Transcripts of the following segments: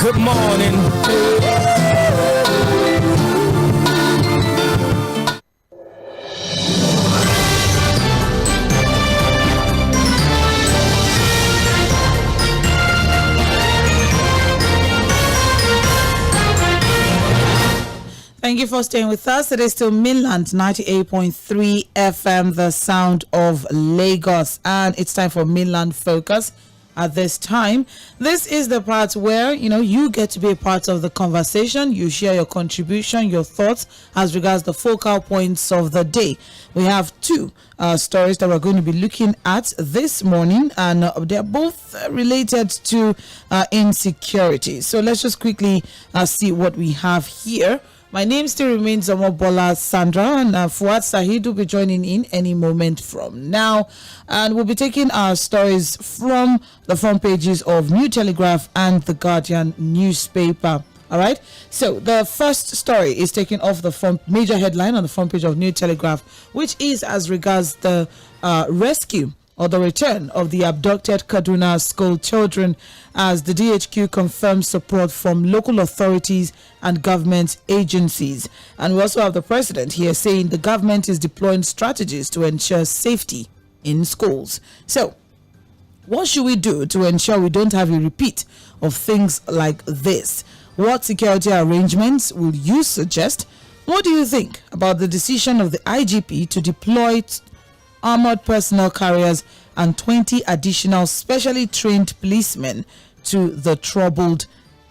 Good morning. Thank you for staying with us. It is still Mainland 98.3 FM, the sound of Lagos. And it's time for Mainland Focus at this time. This is the part where, you get to be a part of the conversation. You share your contribution, your thoughts as regards the focal points of the day. We have two stories that we're going to be looking at this morning, and they're both related to insecurity. So let's just quickly see what we have here. My name still remains Omobola Sandra, and Fuad Sahid will be joining in any moment from now. And we'll be taking our stories from the front pages of New Telegraph and The Guardian newspaper. All right. So the first story is taken off the front major headline on the front page of New Telegraph, which is as regards the rescue or the return of the abducted Kaduna school children, as the DHQ confirms support from local authorities and government agencies. And we also have the president here saying the government is deploying strategies to ensure safety in schools. So, what should we do to ensure we don't have a repeat of things like this? What security arrangements would you suggest? What do you think about the decision of the IGP to deploy armored personnel carriers and 20 additional specially trained policemen to the troubled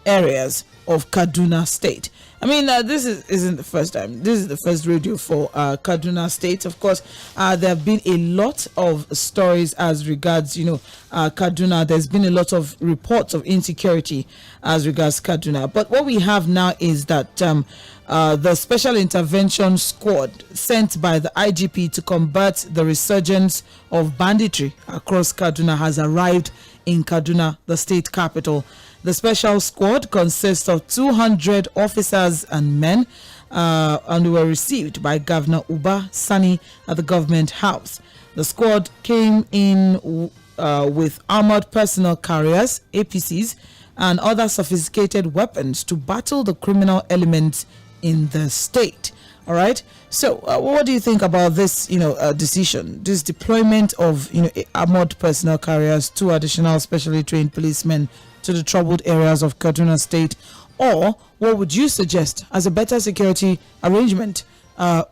areas of Kaduna State? I mean, this isn't the first time. This is the first radio for Kaduna State. Of course, there have been a lot of stories as regards, Kaduna. There's been a lot of reports of insecurity as regards Kaduna. But what we have now is that the Special Intervention Squad sent by the IGP to combat the resurgence of banditry across Kaduna has arrived in Kaduna, the state capital. The special squad consists of 200 officers and men, and were received by Governor Uba Sani at the government house. The squad came in with armored personnel carriers, APCs, and other sophisticated weapons to battle the criminal elements in the state. All right. So, what do you think about this, decision, this deployment of, armored personnel carriers, 2 additional specially trained policemen to the troubled areas of Kaduna State? Or what would you suggest as a better security arrangement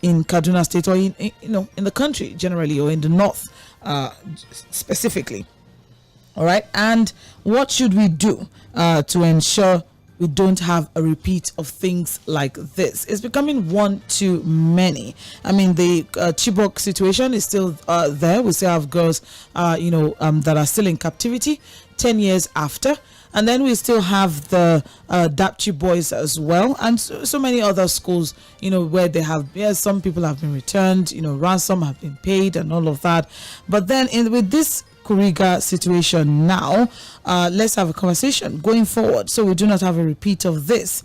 in Kaduna State, or in the country generally, or in the north specifically? All right. And what should we do to ensure we don't have a repeat of things like this? It's becoming one too many. I mean, the Chibok situation is still there. We still have girls, that are still in captivity 10 years after. And then we still have the Dapchi boys as well, and so many other schools, where they have, some people have been returned, ransom have been paid and all of that. But then with this Kuriga situation now, let's have a conversation going forward so we do not have a repeat of this.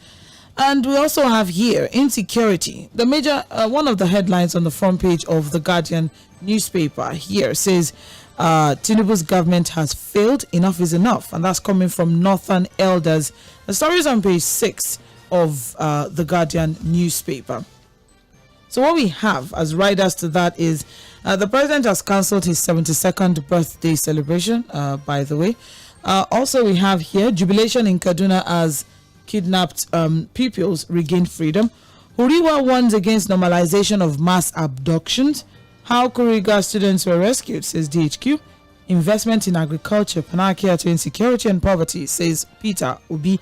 And we also have here insecurity. The major one of the headlines on the front page of the Guardian newspaper here says Tinubu's government has failed, enough is enough, and that's coming from Northern Elders. The story is on page 6 of the Guardian newspaper. So what we have as riders to that is the president has cancelled his 72nd birthday celebration, by the way. Also, we have here jubilation in Kaduna as kidnapped pupils regain freedom. Huriwa warns against normalization of mass abductions. How Kuriga students were rescued, says DHQ. Investment in agriculture, Panakia to insecurity and poverty, says Peter Ubi.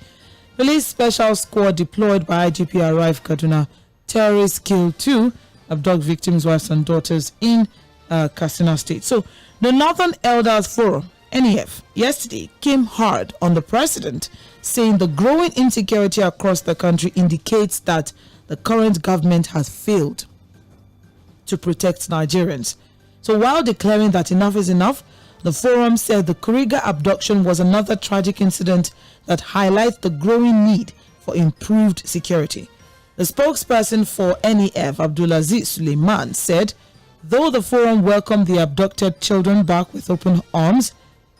Police special squad deployed by IGP arrive Kaduna. Terrorists kill 2 abduct victims' wives and daughters in Katsina State. So the Northern Elders Forum, NEF, yesterday came hard on the president, saying the growing insecurity across the country indicates that the current government has failed to protect Nigerians. So while declaring that enough is enough, the forum said the Kuriga abduction was another tragic incident that highlights the growing need for improved security. The spokesperson for NEF, Abdulaziz Suleiman, said, though the forum welcomed the abducted children back with open arms,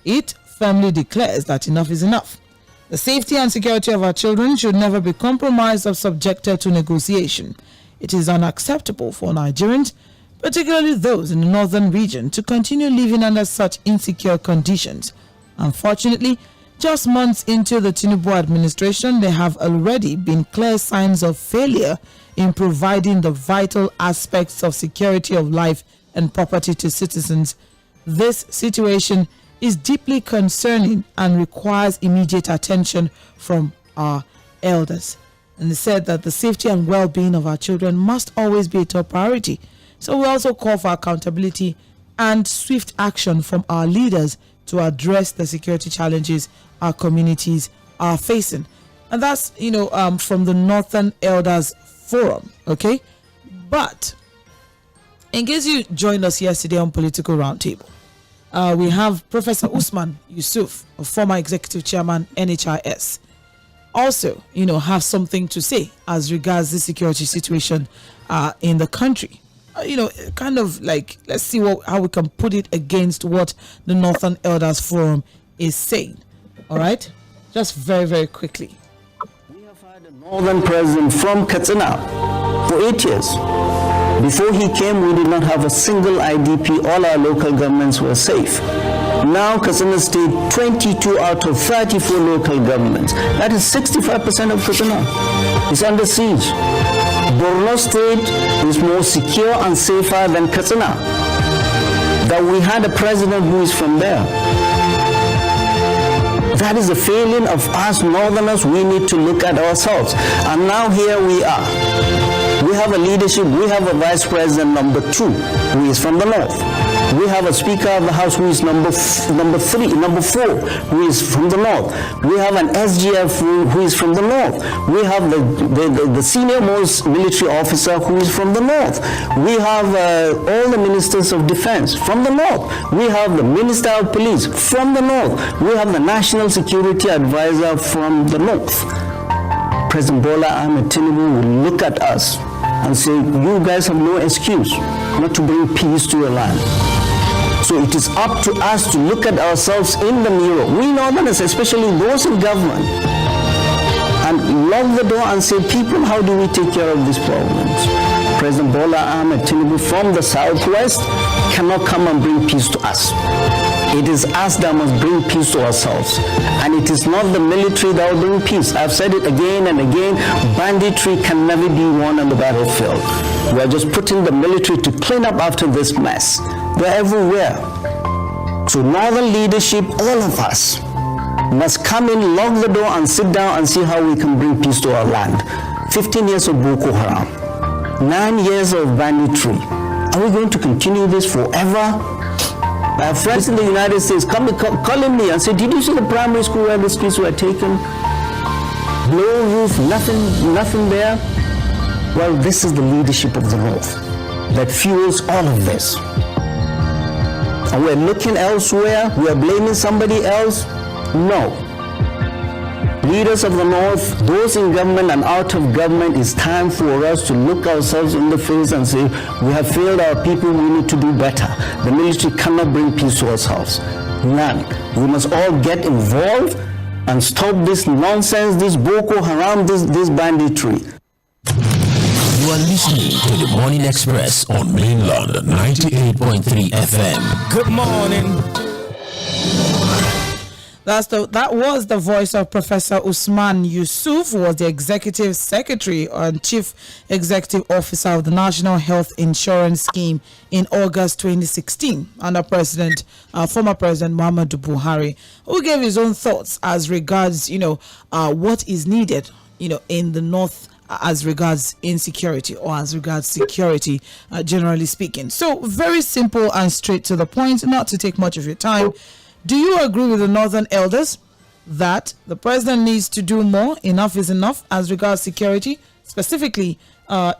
it firmly declares that enough is enough. The safety and security of our children should never be compromised or subjected to negotiation. It is unacceptable for Nigerians, particularly those in the northern region, to continue living under such insecure conditions. Unfortunately, just months into the Tinubu administration, there have already been clear signs of failure in providing the vital aspects of security of life and property to citizens. This situation is deeply concerning and requires immediate attention from our elders. And they said that the safety and well-being of our children must always be a top priority. So we also call for accountability and swift action from our leaders to address the security challenges our communities are facing. And that's, from the Northern Elders Forum, okay? But in case you joined us yesterday on Political Roundtable, we have Professor Usman Yusuf, a former executive chairman, NHIS, also, have something to say as regards the security situation in the country. Kind of like, let's see how we can put it against what the Northern Elders Forum is saying. All right? Just very, very quickly. We have had a northern president from Katsina for 8 years. Before he came, we did not have a single IDP. All our local governments were safe. Now, Katsina State, 22 out of 34 local governments. That is 65% of Katsina. It's under siege. Borno State is more secure and safer than Katsina. That we had a president who is from there. That is a failing of us northerners. We need to look at ourselves. And now here we are. We have a leadership, we have a vice president number 2, who is from the north. We have a speaker of the house who is number 4, who is from the north. We have an SGF who is from the north. We have the senior most military officer who is from the north. We have all the ministers of defense from the north. We have the minister of police from the north. We have the national security advisor from the north. President Bola Ahmed Tinubu will look at us and say, you guys have no excuse not to bring peace to your land. So it is up to us to look at ourselves in the mirror. We northerners, especially those in government, and lock the door and say, people, how do we take care of these problems? President Bola Ahmed Tinubu from the southwest cannot come and bring peace to us. It is us that must bring peace to ourselves. And it is not the military that will bring peace. I've said it again and again, banditry can never be won on the battlefield. We are just putting the military to clean up after this mess. They're everywhere. So northern leadership, all of us, must come in, lock the door and sit down and see how we can bring peace to our land. 15 years of Boko Haram, 9 years of banditry. Are we going to continue this forever? I have friends in the United States calling me and say, did you see the primary school where the streets were taken? No roof, nothing there. Well, this is the leadership of the North that fuels all of this. And we're looking elsewhere, we are blaming somebody else. No. Leaders of the North, those in government and out of government, it's time for us to look ourselves in the face and say, we have failed our people, we need to do better. The military cannot bring peace to ourselves. None. We must all get involved and stop this nonsense, this Boko Haram, this banditry. You are listening to the Morning Express on Mainland 98.3 FM. Good morning. That was the voice of Professor Usman Yusuf, who was the Executive Secretary and Chief Executive Officer of the National Health Insurance Scheme in August 2016 under former President Muhammadu Buhari, who gave his own thoughts as regards, what is needed, in the North as regards insecurity or as regards security, generally speaking. So very simple and straight to the point, not to take much of your time. Do you agree with the Northern Elders that the president needs to do more, enough is enough, as regards security, specifically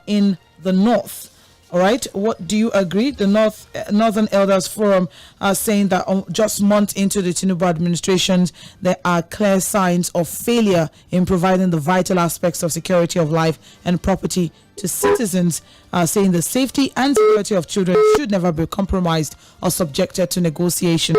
in the North? All right. What do you agree? The Northern Elders Forum are saying that just months into the Tinubu administration, there are clear signs of failure in providing the vital aspects of security of life and property to citizens, saying the safety and security of children should never be compromised or subjected to negotiation.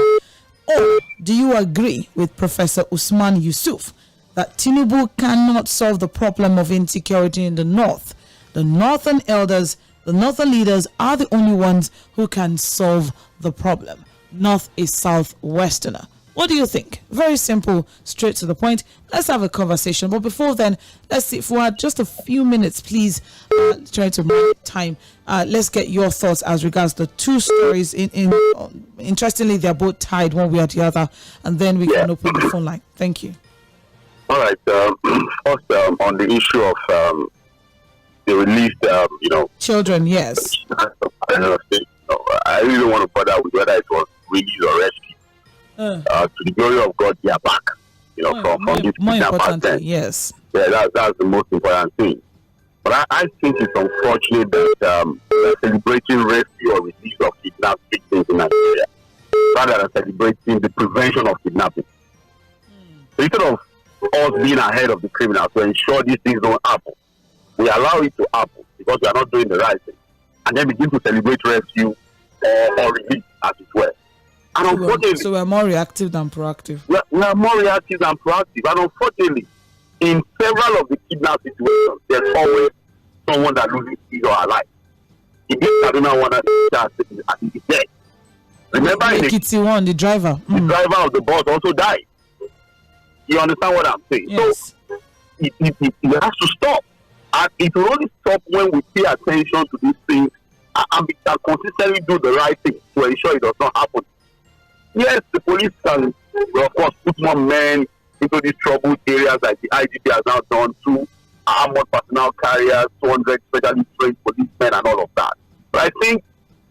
Or do you agree with Professor Usman Yusuf that Tinubu cannot solve the problem of insecurity in the north. The northern elders, the northern leaders are the only ones who can solve the problem. North is southwesterner. What do you think? Very simple, straight to the point. Let's have a conversation. But before then, let's see if we had just a few minutes, please. Trying to make time. Let's get your thoughts as regards the two stories. Interestingly, they're both tied one way or the other, and then we can open the phone line. Thank you. All right. First, on the issue of the released, children. Yes. I really don't want to bother with whether it was released or rescued. To the glory of God, they are back. From this more importantly, yes. Yeah, that's the most important thing. But I think it's unfortunate that we're celebrating rescue or release of kidnapped victims in Nigeria, rather than celebrating the prevention of kidnapping. So instead of us being ahead of the criminals to ensure these things don't happen, we allow it to happen because we are not doing the right thing, and then begin to celebrate rescue or release, as it were. And unfortunately, so we're more reactive than proactive. We are more reactive than proactive. And unfortunately, in several of the kidnap situations, there's always someone that loses his or her life. In this Kaduna one, and he's dead. Remember, the driver. The driver of the bus also died. You understand what I'm saying? Yes. So it has to stop. And it will only stop when we pay attention to these things and consistently do the right thing to ensure it does not happen. Yes, the police can, of course, put more men into these troubled areas like the IGP has now done, to armored personnel carriers, 200 specially trained policemen and all of that. But I think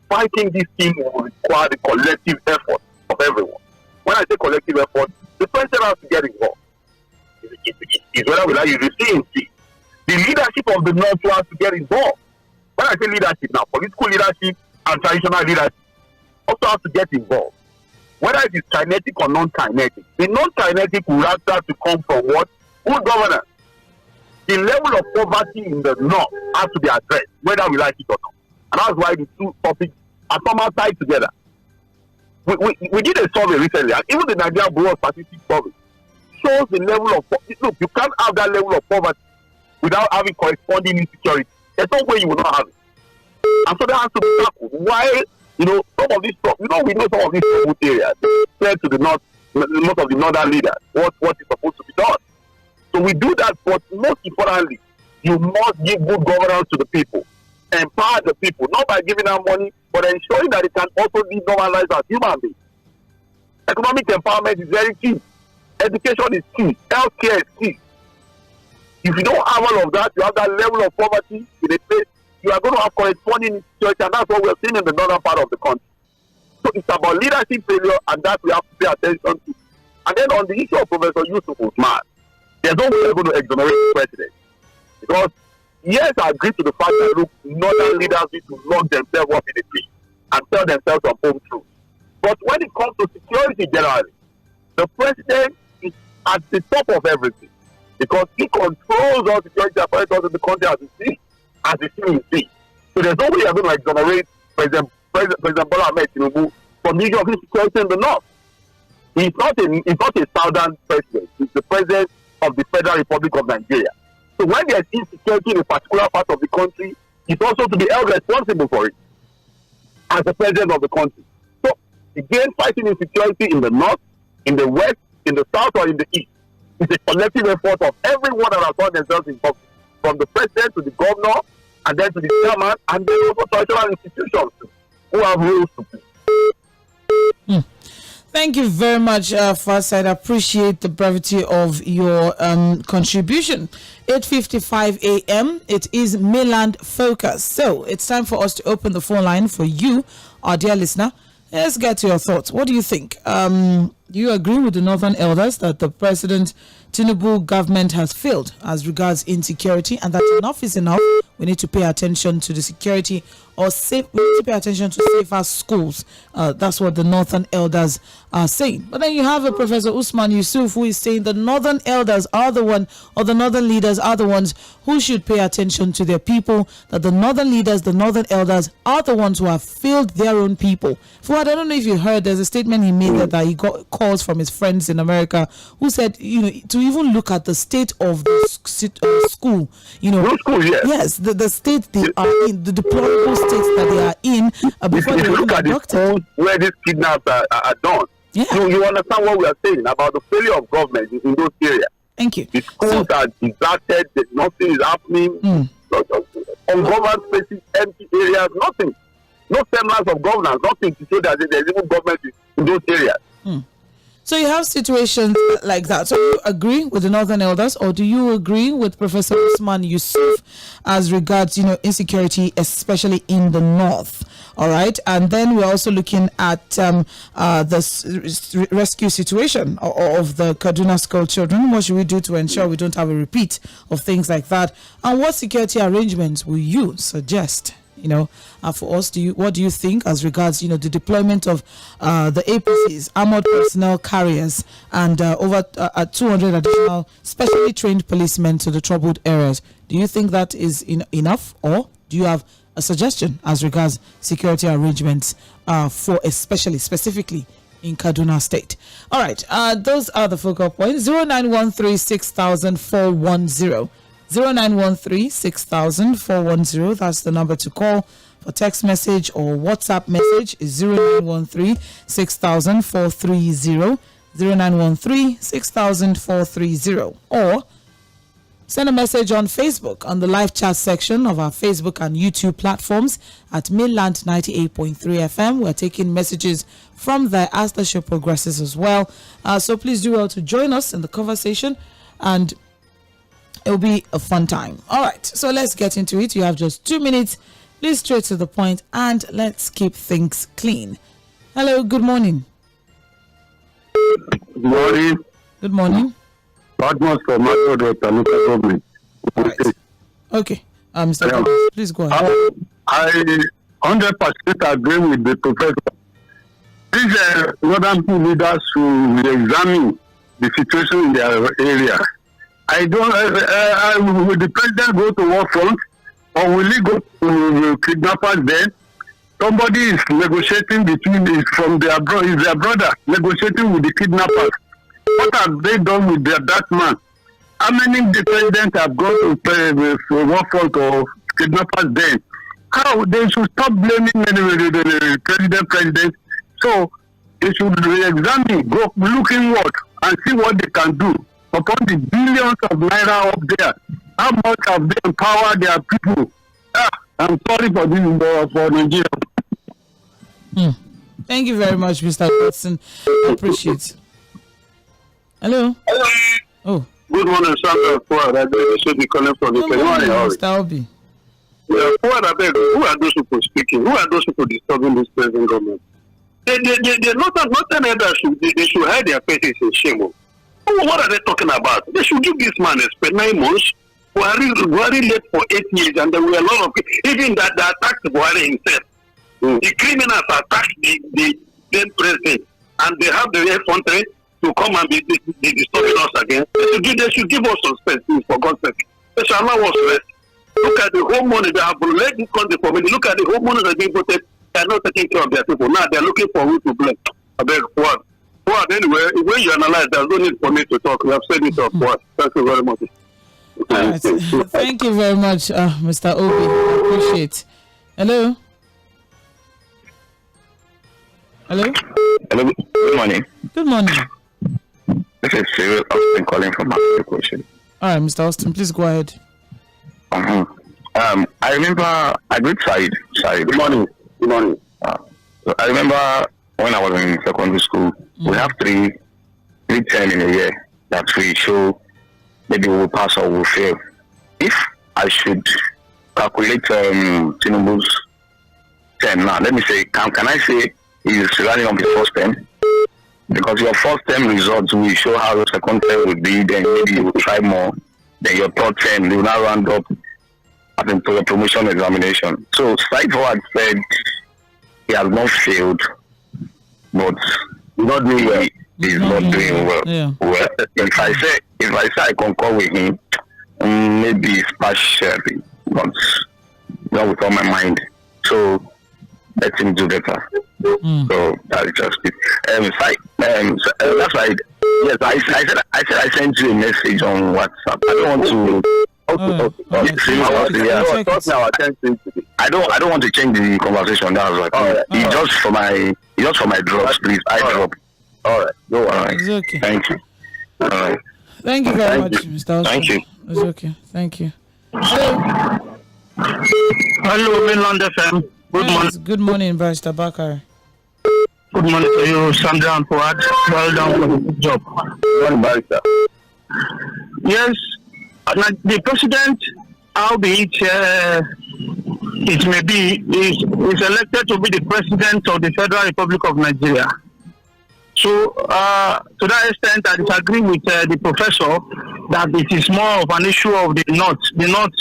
fighting this thing will require the collective effort of everyone. When I say collective effort, the president has to get involved. It's whether we like you see. The leadership of the North has to get involved. When I say leadership now, political leadership and traditional leadership also have to get involved. Whether it is kinetic or non-kinetic. The non-kinetic will have to come from what? Good governance. The level of poverty in the north has to be addressed, whether we like it or not. And that's why the two topics are somehow tied together. We did a survey recently, and even the Nigerian Bureau of Statistics survey shows the level of poverty. Look, you can't have that level of poverty without having corresponding insecurity. There's no way you will not have it. And so that has to be tackled. Why? Some of these, we know some of these remote areas, compared to the north, most of the northern leaders, what is supposed to be done. So we do that, but most importantly, you must give good governance to the people, empower the people, not by giving them money, but ensuring that they can also live normal lives as human beings. Economic empowerment is very key. Education is key. Healthcare is key. If you don't have all of that, you have that level of poverty in a place, you are going to have corresponding insecurity, and that's what we're seeing in the northern part of the country. So it's about leadership failure, and that we have to pay attention to. And then on the issue of Professor Yusuf Usman, there's no way we're going to exonerate the president. Because, yes, I agree to the fact that, look, northern leaders need to lock themselves up in a tree and tell themselves some home truth. But when it comes to security generally, the president is at the top of everything, because he controls all security apparatus in the country as we see. So there's no way you're going to exonerate President Bola Ahmed Tinubu from the issue of insecurity in the north. He's not a southern president. He's the president of the Federal Republic of Nigeria. So when there's insecurity in a particular part of the country, he's also to be held responsible for it as the president of the country. So again, fighting insecurity in the north, in the west, in the south, or in the east is a collective effort of everyone that has found themselves involved, from the president to the governor, and then to the chairman, and then also traditional institutions who have rules to play. Thank you very much, Farside. I appreciate the brevity of your contribution. 8:55 a.m. It is Mainland Focus. So it's time for us to open the phone line for you, our dear listener. Let's get to your thoughts. What do you think? Do you agree with the Northern Elders that the President Tinubu government has failed as regards insecurity, and that enough is enough? we need to pay attention to the security we need to pay attention to safer schools. That's what the Northern Elders are saying. But then you have a Professor Usman Yusuf who is saying the Northern Elders are the one, or the Northern leaders are the ones who should pay attention to their people, that the Northern leaders, the Northern Elders are the ones who have failed their own people. I don't know if you heard, there's a statement he made that he got calls from his friends in America who said, to even look at the state of the school, yes, the state they are in, the deplorable states that they are in before they look at the schools where these kidnaps are done. Yeah. You understand what we are saying about the failure of government in those areas. Thank you. The schools are deserted, nothing is happening. Ungoverned spaces, empty areas, nothing. No semblance of governance, nothing to show that there's even government in those areas. So you have situations like that. So you agree with the Northern Elders, or do you agree with Professor Usman Yusuf as regards, insecurity, especially in the north? All right. And then we're also looking at the rescue situation of the Kaduna school children. What should we do to ensure we don't have a repeat of things like that? And what security arrangements will you suggest? For us, what do you think as regards, the deployment of the APCs, armored personnel carriers, and over 200 additional specially trained policemen to the troubled areas? Do you think that is enough, or do you have a suggestion as regards security arrangements specifically in Kaduna State? All right, those are the focal points. 0913-6000-410. 0913-6000-410. That's the number to call for text message or WhatsApp message. Is 0913-6000-430. 0913-6000-430. Or send a message on Facebook on the live chat section of our Facebook and YouTube platforms at Mainland 98.3 FM. We're taking messages from there as the show progresses as well. So please do well to join us in the conversation, and it'll be a fun time. All right, so let's get into it. You have just 2 minutes. Please straight to the point, and let's keep things clean. Hello, good morning. Good morning. Good morning. Badmus from local government. Right. Okay, Mr. Badmus, please go ahead. I 100% agree with the professor. These northern leaders should examine the situation in their area. Will the president go to war front, or will he go to kidnappers then? Somebody is negotiating from their brother, negotiating with the kidnappers. What have they done with that man? How many the presidents have gone to war front or kidnappers then? How they should stop blaming the president. So they should re-examine, go look inward and see what they can do upon the billions of naira up there. How much have they empowered their people? I'm sorry for this for Nigeria. Thank you very much, Mr. Watson. I appreciate it. Hello. Oh. Good morning, Sandra. This should be calling from the Mr. Obi. Who are those people speaking? Who are those people disturbing this present government? They not they should hide their faces in shame. What are they talking about? They should give this man a 9 months. Buhari led for 8 years, and there were a lot of even that they attacked Buhari himself. The criminals attacked the then president, and they have the effrontery to come and be disturbing us again. They should give us suspense, for God's sake. They should allow us rest. Look at the whole money they have led this country for me. Look at the whole money that they voted. They are not taking care of their people. Now they are looking for who to blame. I beg what? What anyway? When you analyze, there's no need for me to talk. We have said it up. What? Thank you very much. Right. Thank you very much, Mr. Obi. I appreciate. Hello. Hello. Hello. Good morning. Good morning. This is Cyril Austin calling from my question. All right, Mr. Austin, please go ahead. I remember I greet Said. Good morning. Good morning. So I remember when I was in secondary school, we have 3 10 in a year that we show maybe we'll pass or we'll fail. If I should calculate Tinubu's 10 now, let me say, can I say he's running on the first 10? Because your first 10 results will show how your second 10 will be, then maybe you will try more. Then your third 10 will now round up as in to the promotion examination. So Saifu said he has not failed, but not doing well. He's not doing well. Yeah. Well, if I say I concur with him, maybe it's partially, but not with all my mind. So let him do better. So that's just it. That's why. Yes, I said I sent you a message on WhatsApp. I don't want to. I don't want to change the conversation. That was like just for my drops, please. I drop. All right. Go on. It's okay. Thank you. All right. Thank you very much, Mr. Osman. Thank you. It's okay. Thank you. Hello. Hello, Mainland FM. Good morning. Good morning, Barrister Bakari. Good morning to you, Sandra and Fuad. Well done for the job. Good morning, Barrister. Yes, the president, albeit it may be, is elected to be the president of the Federal Republic of Nigeria. So, to that extent, I disagree with the professor that it is more of an issue of the North.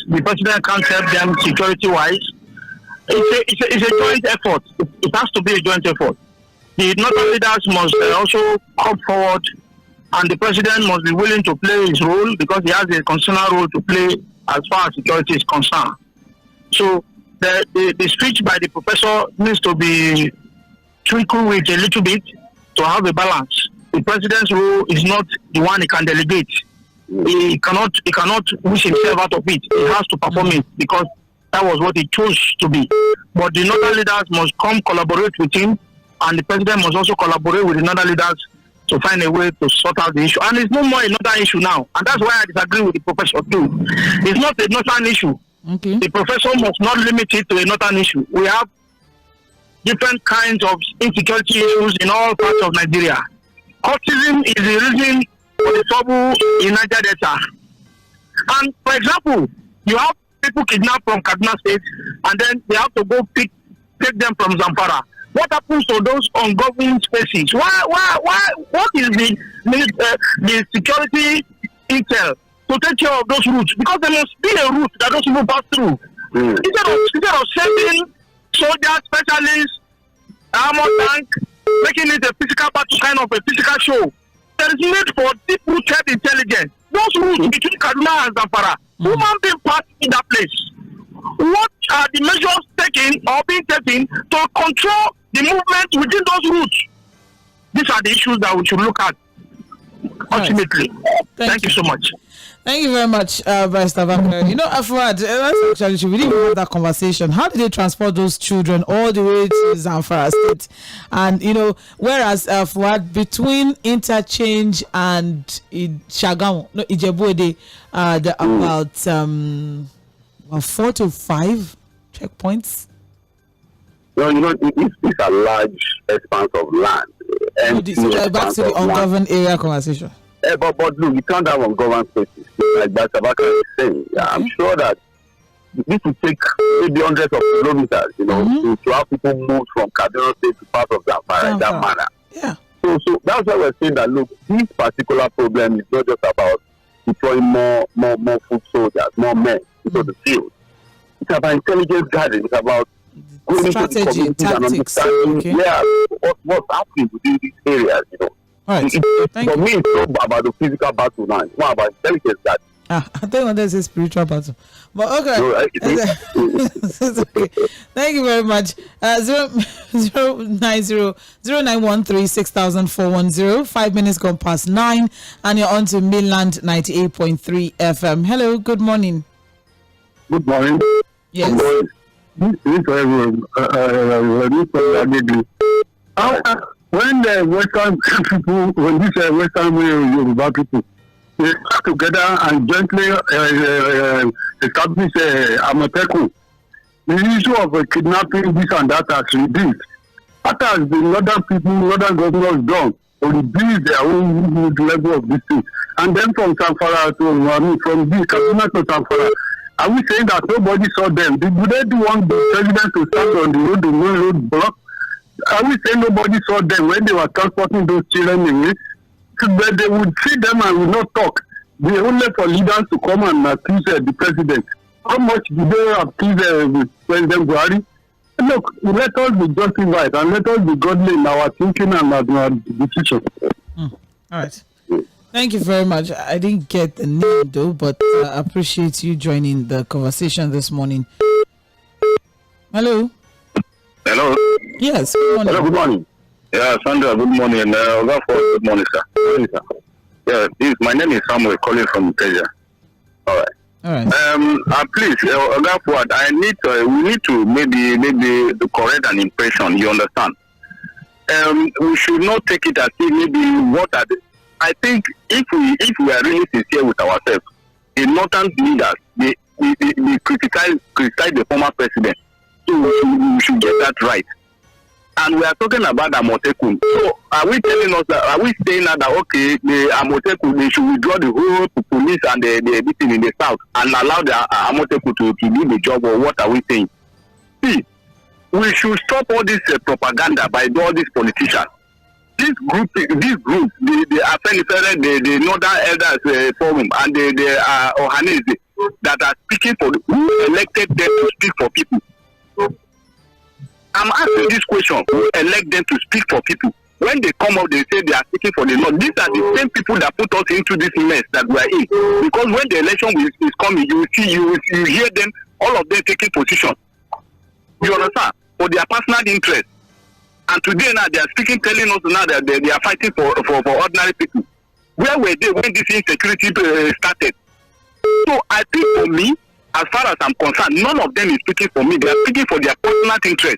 The president can't help them security-wise. It's a joint effort. It has to be a joint effort. The Northern leaders must also come forward, and the president must be willing to play his role because he has a constitutional role to play as far as security is concerned. So, the speech by the professor needs to be twinkled with a little bit to have a balance. The president's role is not the one he can delegate. He cannot wish himself out of it. He has to perform it because that was what he chose to be. But the northern leaders must come collaborate with him, and the president must also collaborate with the northern leaders to find a way to sort out the issue. And it's no more a northern issue now. And that's why I disagree with the professor too. It's not a northern issue. Okay. The professor must not limit it to a northern issue. We have different kinds of insecurity issues in all parts of Nigeria. Cultism is the reason for the trouble in Niger Delta. And for example, you have people kidnapped from Kaduna State, and then they have to go take them from Zamfara. What happens to those ungoverned spaces? Why? What is the security intel to take care of those routes? Because there must be a route that those people pass through. Instead of sending soldiers, specialists, armor tank, making it a physical battle, kind of a physical show. There is need for deep-rooted intelligence. Those routes between Kaduna and Zamfara, human being pass in that place. What are the measures taken or being taken to control the movement within those routes? These are the issues that we should look at ultimately. Thank you so much. Thank you very much, Barrister Bakari. You know, Fuad, actually, we didn't have that conversation. How did they transport those children all the way to Zamfara State? And, you know, whereas, Fuad, between interchange and Shagamu, no, Ijebu-Ode, there are about 4 to 5 checkpoints. No, you know, it's a large expanse of land. And back to the ungoverned area conversation. But look, you can't have ungoverned spaces. Like Basabaka is saying. I'm sure that this will take maybe hundreds of kilometers, you know, to have people move from Kaduna State to part of Zamfara in that manner. Yeah. So that's why we're saying that, look, this particular problem is not just about deploying more foot soldiers, more men into the field. It's about intelligence gathering. It's about going strategy, into the community and understanding what's happening within these areas, you know. All right. For me, it's not about the physical battle now. It's more about intelligence gathering. I think there's a spiritual battle. But okay. No, It's okay. Thank you very much. 090-0913-6410. 5 minutes gone past 9, and you're on to Mainland 98.3 FM. Hello, good morning. Good morning. Yes. This is everyone. When the Western people, when this Western Yoruba people, they come together and jointly establish Amotekun, the issue of kidnapping, this and that has reduced. What has the northern people, northern governors done to reduce their own level of this thing? And then from Zamfara to, from this Kaduna to Zamfara, are we saying that nobody saw them? Did they want the president to stand on the road, the main road block? Are we saying nobody saw them when they were transporting those children away? But they would see them and would not talk. They only for leaders to come and accuse the president. how much do they appease with President Buhari? Look, let us be justified and let us be godly in our thinking and our decision. All right. Thank you very much. I didn't get the name though, but I appreciate you joining the conversation this morning. Hello. Hello. Yes. Good morning. Hello, good morning. Yeah, Sandra, good morning. Good morning, sir. Good morning, sir. Yeah, my name is Samuel calling from Kenya. All right. All right. Please, Ogafwad, we need to maybe to correct an impression. You understand? We should not take it as if maybe I think if we are really sincere with ourselves, the northern leaders they criticize the former president. So we should get that right. And we are talking about Amotekun. So are we saying now that okay, the Amotekun they should withdraw the whole police and the everything in the south and allow the Amotekun to do the job, or what are we saying? See, we should stop all this propaganda by all these politicians. This group, the Aᴊɪʲ, the Northern Elders Forum, and the Ohanese that are speaking for who elected them to speak for people. I'm asking this question: who elect them to speak for people? When they come up, they say they are speaking for the Lord. These are the same people that put us into this mess that we are in. Because when the election is coming, you hear them, all of them taking position. You understand? For their personal interest. And today now they are speaking, telling us now that they are fighting for ordinary people. Where were they when this insecurity started? So I think for me, as far as I'm concerned, none of them is speaking for me. They are speaking for their personal interest.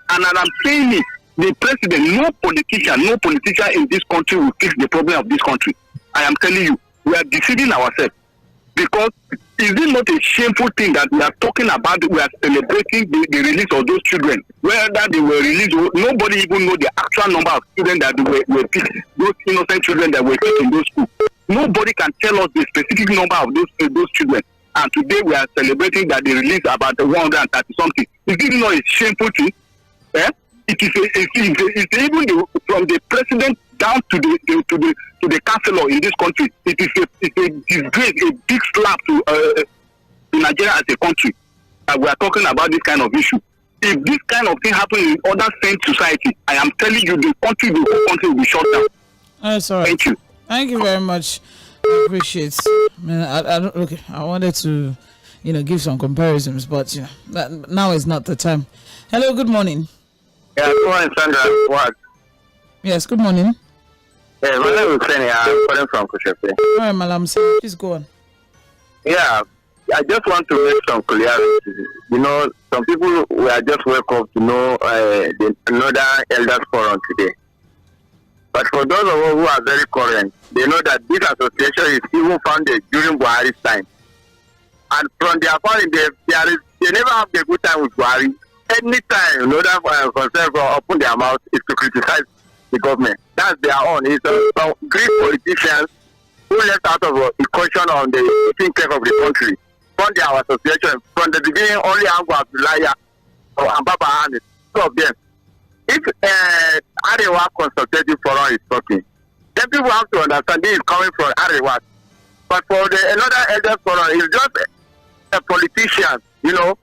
And as I'm saying it, the president, no politician in this country will fix the problem of this country. I am telling you, we are deceiving ourselves. Because is it not a shameful thing that we are talking about, we are celebrating the release of those children, whether they were released, nobody even know the actual number of children that were picked, those innocent children that were picked in those schools. Nobody can tell us the specific number of those children. And today we are celebrating that they released about 130 something. Is it not a shameful thing? Eh? It's even from the president down to the councillor in this country. It is a disgrace, a big slap to Nigeria as a country. We are talking about this kind of issue. If this kind of thing happens in other same society, I am telling you, the whole country will be shut down. That's all right. Thank you. Thank you very much. I appreciate. I wanted to, give some comparisons, but now is not the time. Hello, good morning. Yeah, good morning, Sandra. What? Yes, good morning. Yeah, my name is Kenny. I'm calling from Cochépe. All right, Malam, please go on. Yeah, I just want to make some clarity. Some people were just woke up to know the Northern Elders Forum today. But for those of us who are very current, they know that this association is even founded during Buhari's time. And from their founding, they never have a good time with Buhari. Anytime Northern Conservatives open their mouth is to criticize the government. That's their own. It's some Greek politicians who left out of equation on the thinking of the country. From their association, from the beginning, only Ango Abdullahi and Baba Ahmed, two of them. If Arewa Consultative Forum is talking, then people have to understand this is coming from Arewa. But for another Elder Forum, it's just a politician, who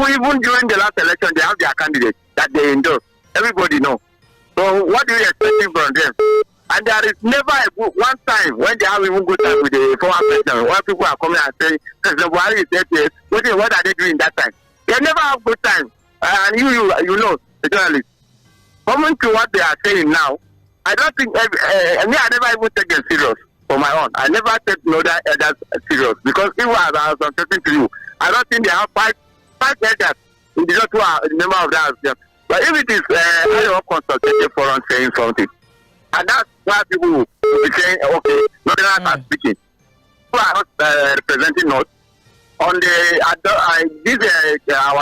even during the last election, they have their candidate that they endorse. Everybody knows. So what do you expect from them? And there is never one time when they have even good time with the former president, when people are coming and saying, President Buhari is there, what are they doing that time? They never have good time. And you know, the journalists. Coming to what they are saying now, I don't think, I never even take them serious for my own. I never take Northern Elders serious because even as I was talking to you, I don't think they have five elders in the who are a member of that. But if it is a consultative forum saying something, and that's why people will be saying, okay, Northerners are speaking. Who are not representing us. On our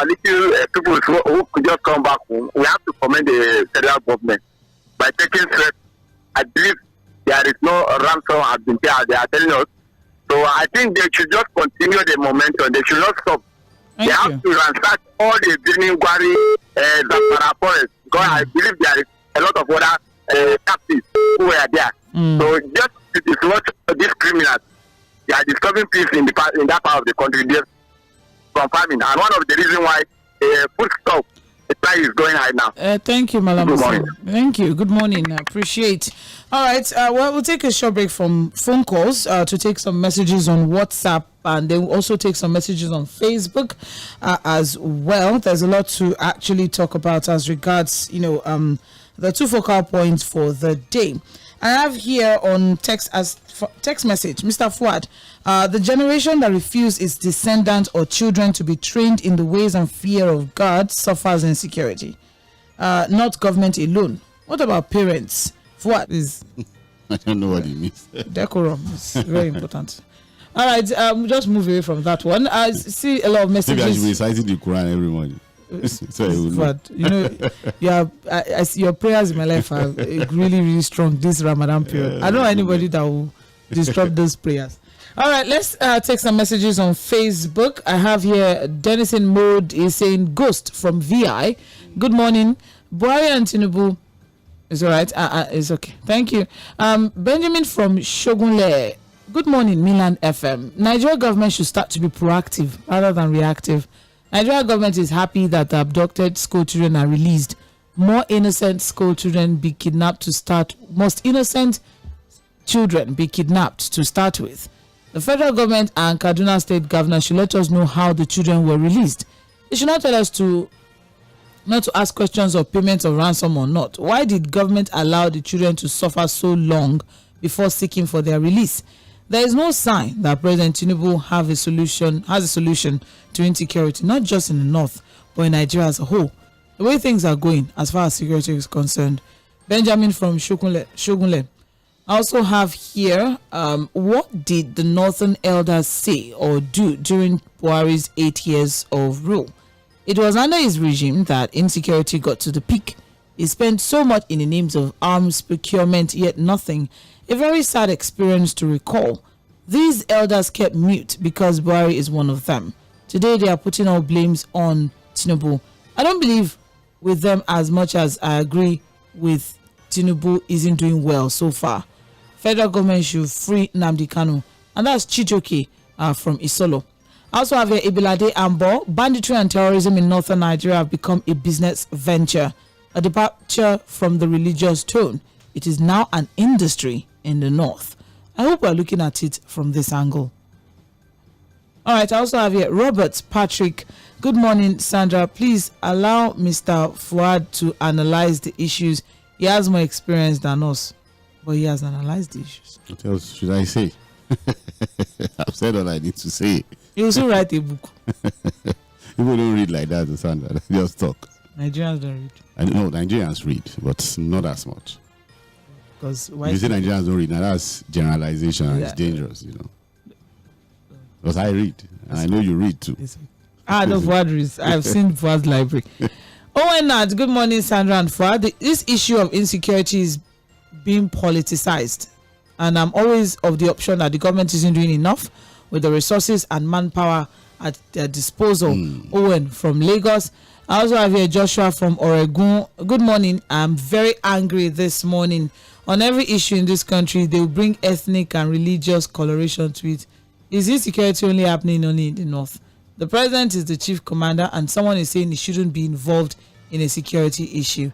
little people who could just come back home, we have to commend the federal government by taking steps. I believe there is no ransom has been paid. They are telling us. So I think they should just continue the momentum. They should not stop. They have to ransack all the Birnin Gwari, Zamfara forest, because I believe there is a lot of other captives who were there. So just it is not these criminals. They are disturbing peace in that part of the country. from farming, and one of the reasons why food stuff the price is going high now. Thank you, Malam. Good morning. Thank you. Good morning. I appreciate. All right. Well, we'll take a short break from phone calls to take some messages on WhatsApp, and then we'll also take some messages on Facebook as well. There's a lot to actually talk about as regards, the two focal points for the day. I have here on text message, Mr. Fuad, the generation that refuse its descendants or children to be trained in the ways and fear of God suffers insecurity. Not government alone. What about parents? Fuad is... I don't know what it means. Decorum is very important. All right, just move away from that one. I see a lot of messages. Maybe I should be reciting the Quran every morning. But your prayers in my life are really, really strong this Ramadan period. I don't know anybody that will disrupt those prayers. All right, let's take some messages on Facebook. I have here Denison Mode is saying Ghost from VI. Good morning, Buhari and Tinubu. It's all right. It's okay. Thank you. Benjamin from Shogunle. Good morning, Mainland FM. Nigeria government should start to be proactive rather than reactive. Nigeria government is happy that the abducted school children are released. More innocent school children be kidnapped to start. Most innocent children be kidnapped to start with. The federal government and Kaduna State governor should let us know how the children were released. They should not tell us not to ask questions of payment of ransom or not. Why did government allow the children to suffer so long before seeking for their release? There is no sign that President Tinubu has a solution to insecurity, not just in the north, but in Nigeria as a whole. The way things are going, as far as security is concerned. Benjamin from Shogunle. I also have here, what did the northern elders say or do during Buhari's 8 years of rule? It was under his regime that insecurity got to the peak. He spent so much in the names of arms procurement, yet nothing. A very sad experience to recall. These elders kept mute because Buhari is one of them. Today they are putting all blames on Tinubu. I don't believe with them as much as I agree with Tinubu isn't doing well so far. Federal government should free Nnamdi Kanu, and that's Chijioke from Isolo. I also have here Ibilade Ambo. Banditry and terrorism in northern Nigeria have become a business venture, a departure from the religious tone. It is now an industry in the north. I hope we're looking at it from this angle. All right, I also have here Robert Patrick. Good morning, Sandra. Please allow Mr. Fuad to analyze the issues. He has more experience than us, but he has analyzed the issues. What else should I say? I've said all I need to say. He also write a book. People don't read like that, Sandra. They just talk. Nigerians don't read. I know Nigerians read, but not as much. Because if you say Nigerians don't read, now that's generalization and it's dangerous, Because I read, and I know you read too. I know Fuad reads. I've seen Fuad's library. Nat, good morning, Sandra and Fuad. This issue of insecurity is being politicized, and I'm always of the option that the government isn't doing enough with the resources and manpower at their disposal. Owen from Lagos. I also have here Joshua from Oregon. Good morning. I'm very angry this morning. On every issue in this country, they will bring ethnic and religious coloration to it. Is insecurity only happening only in the north? The president is the chief commander, and someone is saying he shouldn't be involved in a security issue.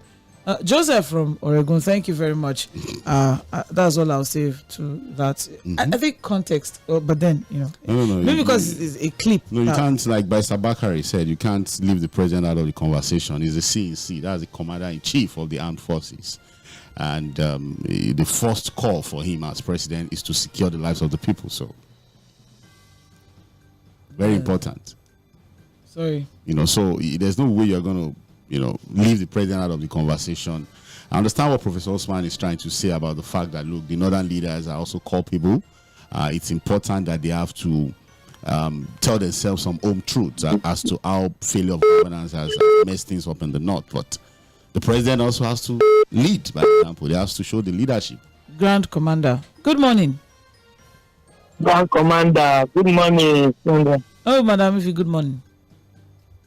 Joseph from Oregon, thank you very much. That's all I'll say to that. I think context, but then, No, maybe because it's a clip. No, you can't, like Baisa Bakari said, you can't leave the president out of the conversation. He's the CEC, that's the commander-in-chief of the armed forces. And the first call for him as president is to secure the lives of the people. So, very important. Sorry. So there's no way you're going to, leave the president out of the conversation. I understand what Professor Osman is trying to say about the fact that, look, the northern leaders are also culpable. It's important that they have to tell themselves some home truths as to how failure of governance has messed things up in the north. But the president also has to lead, by example. He has to show the leadership. Grand Commander, good morning. Grand Commander, good morning. Oh, Madam, if you good morning.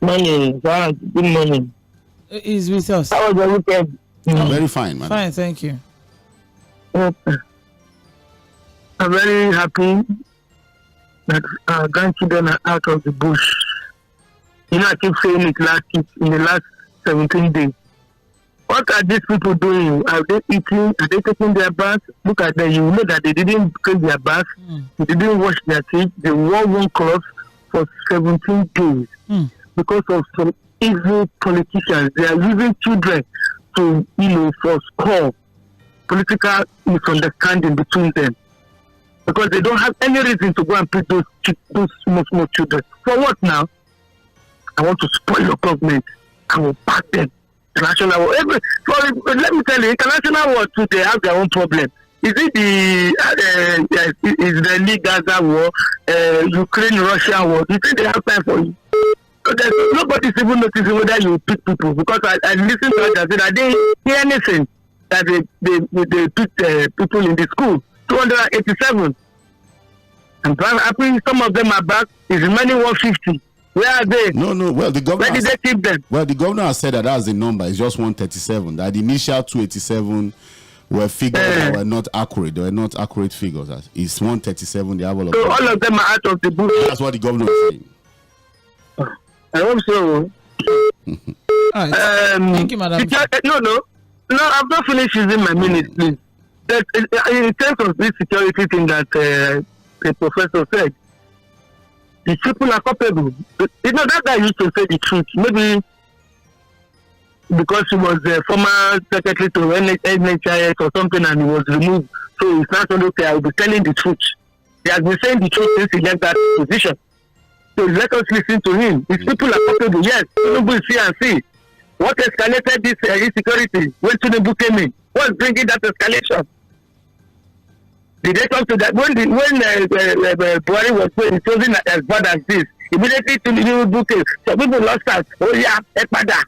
Morning, good morning. He's with us. How was the weekend? Very fine, man. Fine, thank you. Okay. I'm very happy that our grandchildren are out of the bush. I keep saying it in the last 17 days. What are these people doing? Are they eating? Are they taking their bath? Look at them. You know that they didn't take their bath. They didn't wash their teeth. They wore one cloth for 17 days because of some evil politicians. They are using children to, for score political misunderstanding between them because they don't have any reason to go and pick those small children. For what now? I want to spoil your government. I will pack them. International war. Let me tell you, international war too, they have their own problem. Is it is the Gaza war, Ukraine-Russia war? Do you think they have time for you? So nobody's even noticing whether you pick people because I listened to it and said I didn't hear anything that they picked people in the school. 287. I'm happy some of them are back. Is remaining 150. Where are they? No. Well, the governor. Where did they keep them? Well, the governor has said that's the number. It's just 137. That the initial 287 were figures that were not accurate. They were not accurate figures. It's 137. They have all of them. So all of them are out of the book. That's what the governor is saying. I hope so. All right. Thank you, madam. No. I've not finished using my minutes, please. In terms of this security thing that the professor said, the people are culpable. That guy used to say the truth. Maybe because he was a former secretary to NHIS or something and he was removed. So it's not okay. I will be telling the truth. He has been saying the truth since he left that position. So let us listen to him. These people are culpable. Yes, Tinubu is here and see. What escalated this insecurity when Tinubu came in? What's bringing that escalation? Did they come to that? When Buhari was chosen as bad as this, immediately Tinubu came. So people lost us. Oh yeah, Ekpada.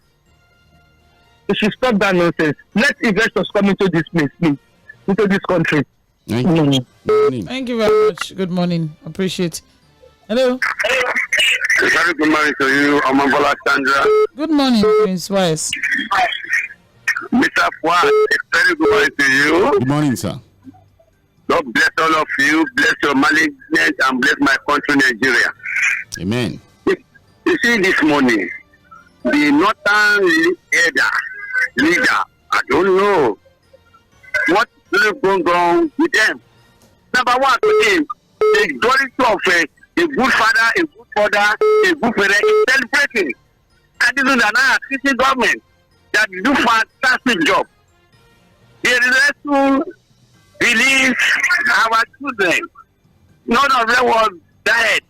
We should stop that nonsense. Let investors come into this place, please. Into this country. Thank you. Thank you very much. Good morning. Appreciate. Hello. Very good morning to you, Amabola Sandra. Good morning, Prince Wise. Mr. Fuad, very good morning to you. Good morning, sir. God bless all of you, bless your management, and bless my country, Nigeria. Amen. You see, this morning, the northern leader, I don't know what is going on with them. Number one, today, the glory of a good father, a good mother, a good parent is celebrating. And this is an assisting government that do fantastic job. They are to release our children. None of them was dead.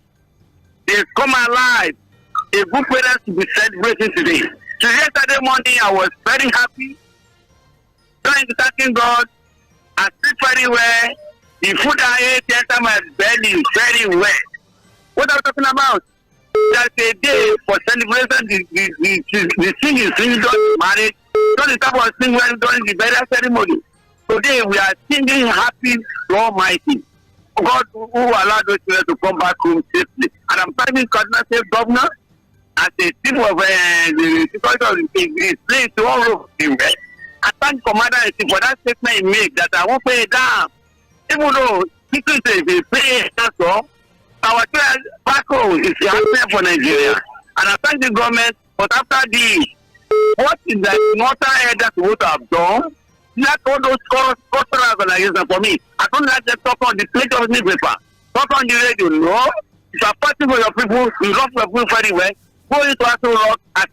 They come alive. A good parent to be celebrating today. So yesterday morning I was very happy. Trying to thank God. I sleep very well. The food I ate entered my belly very well. What I'm talking about? That's a day for celebration. The thing is singing during marriage. Not the type of thing when during the burial ceremony. Today we are singing happy to Almighty. God who allowed those children to come back home safely. And I'm thanking Kaduna State Governor as a team of the security is playing to all of him. I thank Commander for that statement he made that I won't pay it down. Even though people say they pay that's all, our children back home is happening for Nigeria. And I thank the government, but after this, what is the northern head that would have done? Not all those cultural organizations for me. I don't like to talk on the plate of newspaper. Talk on the radio, no. If you are fighting for your people, you love your people very well. Go into Aso Rock as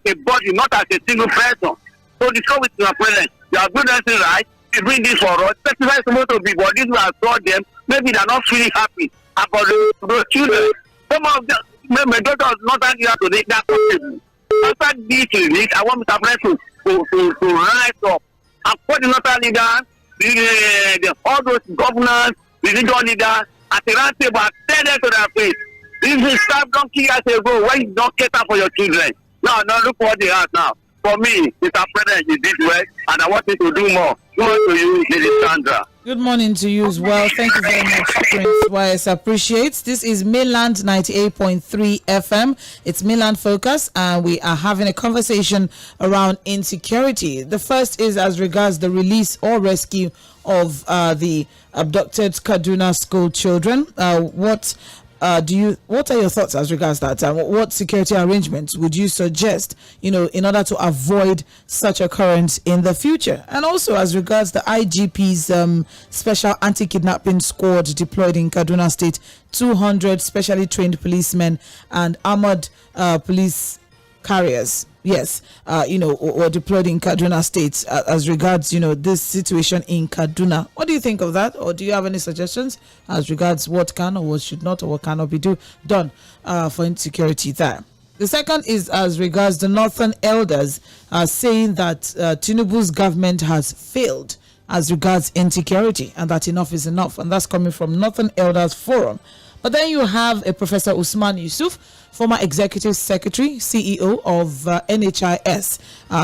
a body, not as a single person. So discuss with your parents. You are doing anything right. You bring this for us. Specify some to people. This will assure them. Maybe they are not feeling happy about those children. Some of them, my daughter was not angry today. They are possible. After this release, I want Mr. President to rise up and put the northern leaders, all those governors, religious leaders, at the round table and tell them to their face. This is stuff don't kill us ago when you don't cater for your children. Now look what they have now. For me, Mr. President, you did well, and I want you to do more. Good morning to you, Lady Sandra. Good morning to you as well. Thank you very much, Prince Wise. Appreciates. This is Mainland 98.3 FM. It's Mainland Focus, and we are having a conversation around insecurity. The first is as regards the release or rescue of the abducted Kaduna school children. What what are your thoughts as regards that? What security arrangements would you suggest, in order to avoid such occurrence in the future? And also as regards the IGP's special anti-kidnapping squad deployed in Kaduna State, 200 specially trained policemen and armored police carriers, were deployed in Kaduna State as regards, this situation in Kaduna. What do you think of that? Or do you have any suggestions as regards what can or what should not or what cannot be done for insecurity there? The second is as regards the Northern elders saying that Tinubu's government has failed as regards insecurity and that enough is enough. And that's coming from Northern Elders Forum. But then you have a Professor Usman Yusuf, former executive secretary, CEO of NHIS,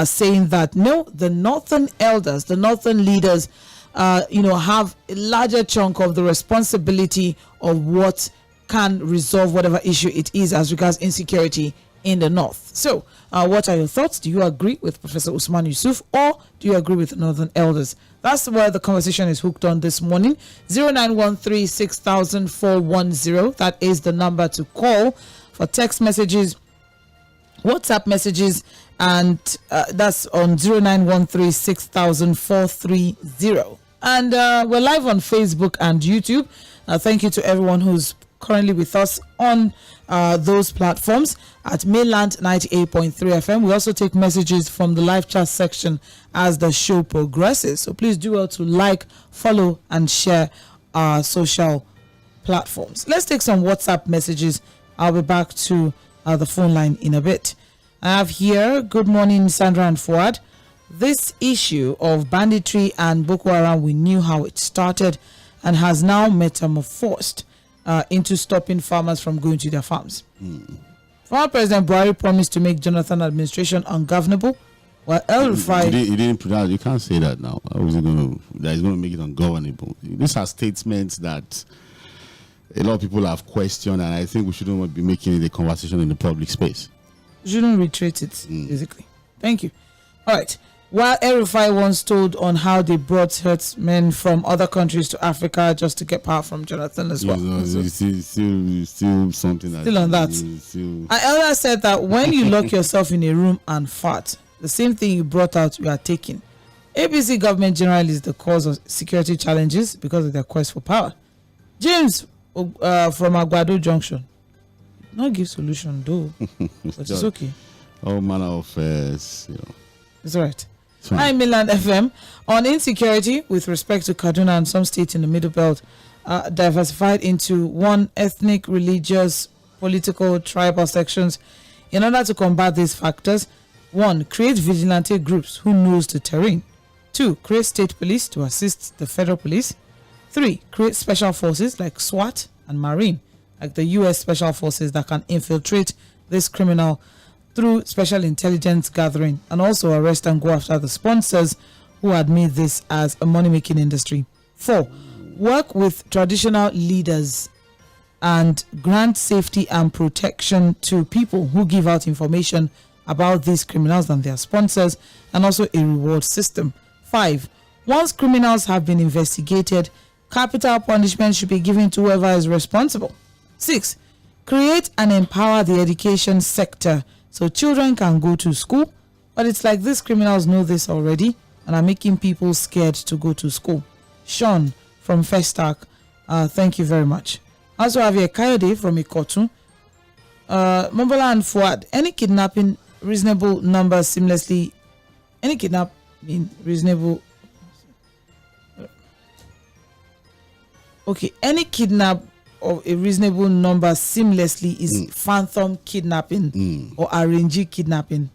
saying that no, the Northern elders, the Northern leaders, have a larger chunk of the responsibility of what can resolve whatever issue it is as regards insecurity in the North. So, what are your thoughts? Do you agree with Professor Usman Yusuf or do you agree with Northern elders? That's where the conversation is hooked on this morning. 0913-6000-410. That is the number to call for text messages, WhatsApp messages, and that's on 0913-6000-430. And we're live on Facebook and YouTube. Thank you to everyone who's currently with us on those platforms at Mainland 98.3 FM. We also take messages from the live chat section as the show progresses. So please do well to like, follow, and share our social platforms. Let's take some WhatsApp messages. I'll be back to the phone line in a bit. I have here, good morning, Sandra and Fuad. This issue of banditry and Boko Haram, we knew how it started and has now metamorphosed into stopping farmers from going to their farms. Former President Buhari promised to make Jonathan administration ungovernable, while El-Rufai... He didn't put out, you can't say that now. How is it going to make it ungovernable? These are statements that a lot of people have questioned, and I think we shouldn't be making it a conversation in the public space. You shouldn't reiterate it, basically. Thank you. All right. While El-Rufai once told on how they brought herdsmen from other countries to Africa just to get power from Jonathan as well. Still something that... Still on that. Our elder said that when you lock yourself in a room and fart, the same thing you brought out, you are taking. APC government generally is the cause of security challenges because of their quest for power. James from Agbado Junction. Not give solution though, but it's okay. All manner of it's all right. Hi, Mainland FM. On insecurity with respect to Kaduna and some states in the Middle Belt, diversified into one ethnic, religious, political, tribal sections. In order to combat these factors, 1. Create vigilante groups who knows the terrain. 2. Create state police to assist the federal police. 3. Create special forces like SWAT and Marine, like the U.S. Special Forces that can infiltrate this criminal through special intelligence gathering and also arrest and go after the sponsors who had made this as a money-making industry. 4. Work with traditional leaders and grant safety and protection to people who give out information about these criminals and their sponsors, and also a reward system. 5. Once criminals have been investigated, capital punishment should be given to whoever is responsible. 6. Create and empower the education sector so children can go to school, but it's like these criminals know this already and are making people scared to go to school. Sean from Festac, thank you very much. Also have here Kayode from Ikotu. Mombola and Fuad, any kidnapping reasonable number seamlessly, any kidnapping reasonable, okay, any kidnap of a reasonable number seamlessly is phantom kidnapping or arranged kidnapping.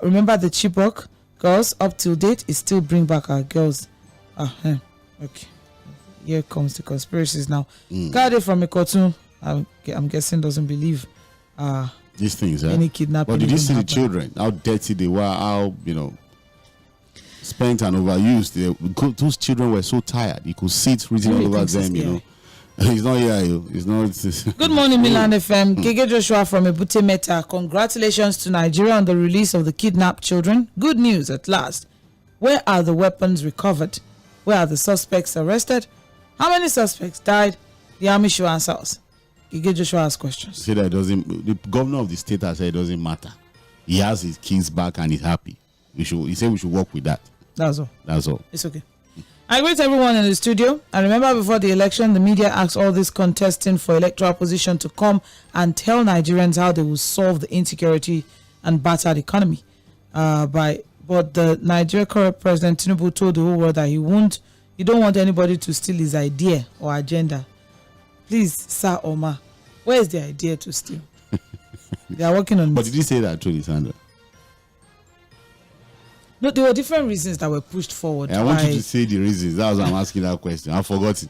Remember the Chibok girls up till date is still bring back our girls. Okay, here comes the conspiracies now. Kade from Ikotu, I'm guessing doesn't believe these things. Any kidnapping. But did you see the children? How dirty they were? How spent and overused. Those children were so tired. You could see it written all over them. He's not here. He's not. Good morning, Milan FM. Gege Joshua from Ebute Meta. Congratulations to Nigeria on the release of the kidnapped children. Good news at last. Where are the weapons recovered? Where are the suspects arrested? How many suspects died? The army should answer us. Ige Joshua asks questions. Say that it doesn't. The governor of the state has said it doesn't matter. He has his kids back and he's happy. He said we should work with that. That's all. That's all. It's okay. I greet everyone in the studio. I remember before the election, the media asked all these contesting for electoral position to come and tell Nigerians how they will solve the insecurity and battered economy. But the Nigeria current president Tinubu told the whole world that he don't want anybody to steal his idea or agenda. Please, Sir Omar, where is the idea to steal? They are working on But it. did he say that to Sandra? No, there were different reasons that were pushed forward. I want you to say the reasons. That's why I'm asking that question. I forgot it.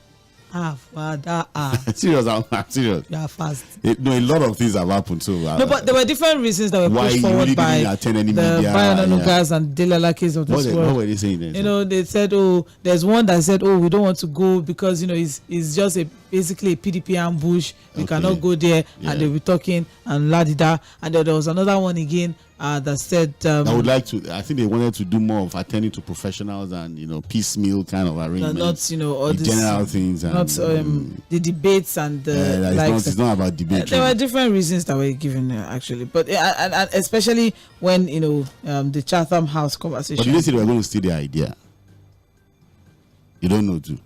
Serious, I'm serious. You are fast. A lot of things have happened. So But there were different reasons that were why pushed you forward really by didn't attend any the media, Bayonanugas and Delalakis of this world. What were they saying then? You know, they said, there's one that said, we don't want to go because, it's just basically a PDP ambush. We cannot go there. Yeah. And they'll be talking and la-di-da. And then there was another one again that said... I would like to, I think they wanted to do more of attending to professionals and, piecemeal kind of arrangements. Not, all the this, general things. And, not the debates and the it's not about debate. there were different reasons that were given actually, but and especially when the Chatham House conversation. But did they say they were going to steal the idea? You don't know too.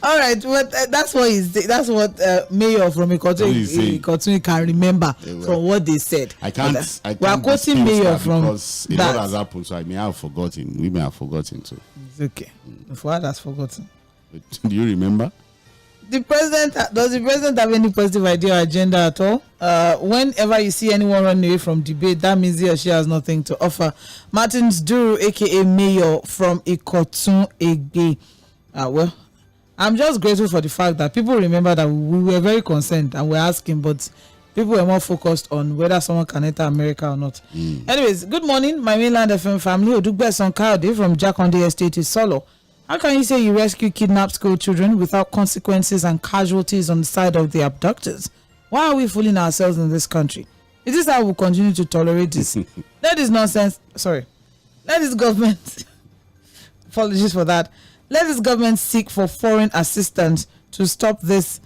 All right, but that's what Mayor from Ikotu can remember from what they said. I can't we are quoting Mayor from because a lot has happened, so I may have forgotten. We may have forgotten too. It's okay. Fuad has forgotten. But do you remember? Does the president have any positive idea or agenda at all? Whenever you see anyone running away from debate, that means he or she has nothing to offer. Martins Duru, aka Mayor from Ikotu Egbe. Well, I'm just grateful for the fact that people remember that we were very concerned and we're asking, but people were more focused on whether someone can enter America or not. Anyways, good morning, my mainland FM family. Odugbeson Kayode from Jakonde Estate is Solo. How can you say you rescue kidnapped school children without consequences and casualties on the side of the abductors? Why are we fooling ourselves in this country? Is this how we'll continue to tolerate this? Let this nonsense, let this government, apologies for that, let this government seek for foreign assistance to stop this.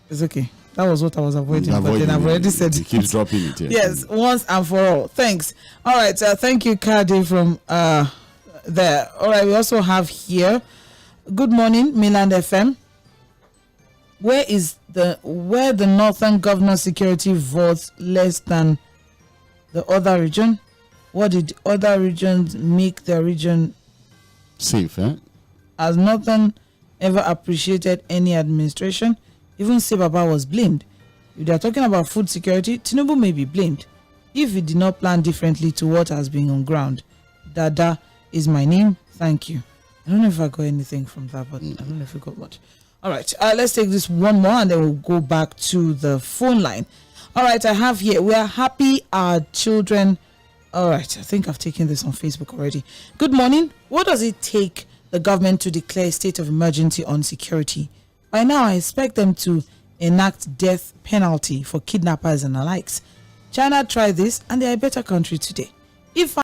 It's okay. That was what I was avoiding, but then I've already said it. Keeps dropping it. Yeah. Yes, once and for all. Thanks. All right. Thank you, Kadi, from there. All right. We also have here. Good morning, Mainland FM. Where the northern governor security votes less than the other region? What did other regions make their region safe? Has nothing ever appreciated any administration. Even Sebaba was blamed. If they are talking about food security, Tinubu may be blamed if he did not plan differently to what has been on ground. Dada is my name. Thank you. I don't know if I got anything from that, but I don't know if we got much. All right, let's take this one more and then we'll go back to the phone line. All right, I have here, we are happy our children. All right, I think I've taken this on Facebook already. Good morning. What does it take the government to declare a state of emergency on security? By now, I expect them to enact death penalty for kidnappers and the likes. China tried this and they are a better country today. If